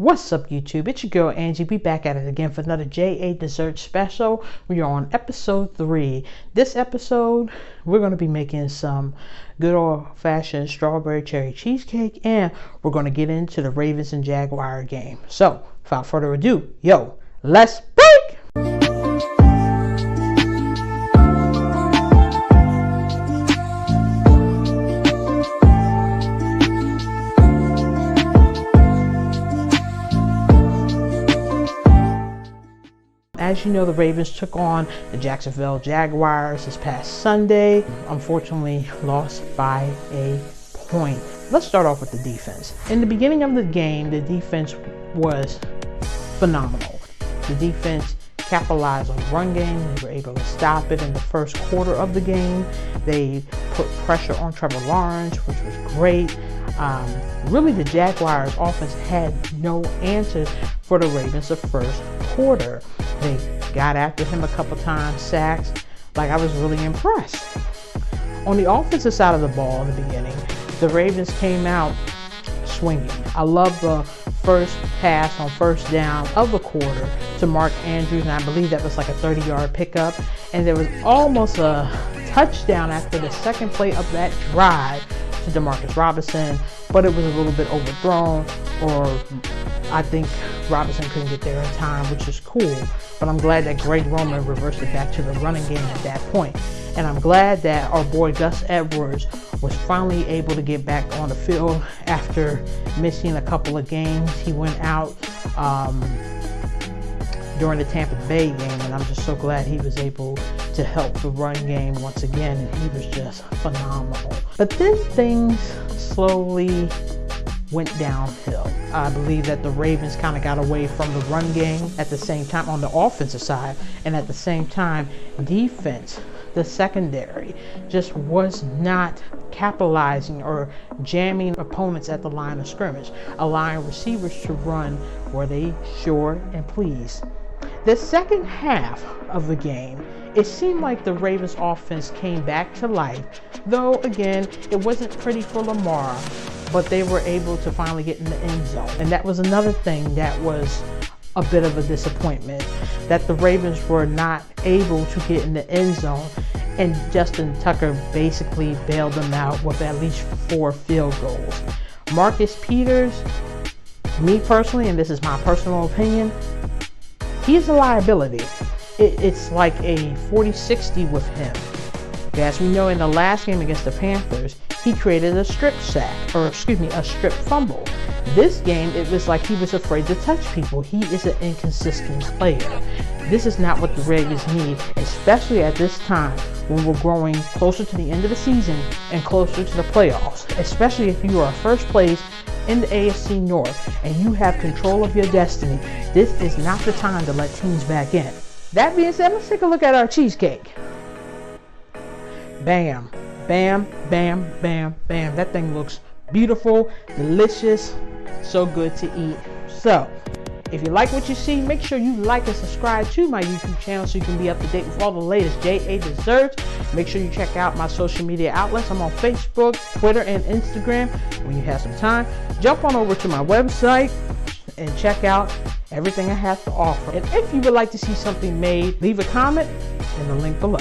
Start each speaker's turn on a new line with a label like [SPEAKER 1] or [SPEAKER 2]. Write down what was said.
[SPEAKER 1] What's up, YouTube? It's your girl Angie. We back at it again for another JA Dessert Special. We are on episode 3. This episode, we're going to be making some good old-fashioned strawberry cherry cheesecake, and we're going to get into the Ravens and Jaguar game. So, without further ado, let's break! As you know, the Ravens took on the Jacksonville Jaguars this past Sunday. Unfortunately, lost by a point. Let's start off with the defense. In the beginning of the game, the defense was phenomenal. The defense capitalized on the run game. They were able to stop it in the first quarter of the game. They put pressure on Trevor Lawrence, which was great. Really, the Jaguars offense had no answers for the Ravens the first quarter. They got after him a couple times, sacks. I was really impressed. On the offensive side of the ball in the beginning, the Ravens came out swinging. I love the first pass on first down of the quarter to Mark Andrews, and I believe that was like a 30-yard pickup. And there was almost a touchdown after the second play of that drive to Demarcus Robinson, but it was a little bit overthrown, or I think Robinson couldn't get there in time, which is cool. But I'm glad that Greg Roman reversed it back to the running game at that point. And I'm glad that our boy Gus Edwards was finally able to get back on the field after missing a couple of games. He went out during the Tampa Bay game, and I'm just so glad he was able to help the run game once again, and he was just phenomenal. But then things slowly went downhill. I believe that the Ravens kind of got away from the run game at the same time on the offensive side, and at the same time, defense, the secondary, just was not capitalizing or jamming opponents at the line of scrimmage, allowing receivers to run where they sure and please. The second half of the game, it seemed like the Ravens offense came back to life, though again, it wasn't pretty for Lamar, but they were able to finally get in the end zone. And that was another thing that was a bit of a disappointment, that the Ravens were not able to get in the end zone, and Justin Tucker basically bailed them out with at least 4 field goals. Marcus Peters, me personally, and this is my personal opinion, he's a liability. It's like a 40-60 with him. As we know, in the last game against the Panthers, he created a strip sack, or excuse me, a strip fumble. This game, it was like he was afraid to touch people. He is an inconsistent player. This is not what the Ravens need, especially at this time when we're growing closer to the end of the season and closer to the playoffs, especially if you are first place in the AFC North and you have control of your destiny. This is not the time to let teams back in. That being said, let's take a look at our cheesecake. Bam, bam, bam, bam, bam. That thing looks beautiful, delicious, so good to eat. So, if you like what you see, make sure you like and subscribe to my YouTube channel so you can be up to date with all the latest JA desserts. Make sure you check out my social media outlets. I'm on Facebook, Twitter, and Instagram. When you have some time, jump on over to my website and check out everything I have to offer. And if you would like to see something made, leave a comment in the link below.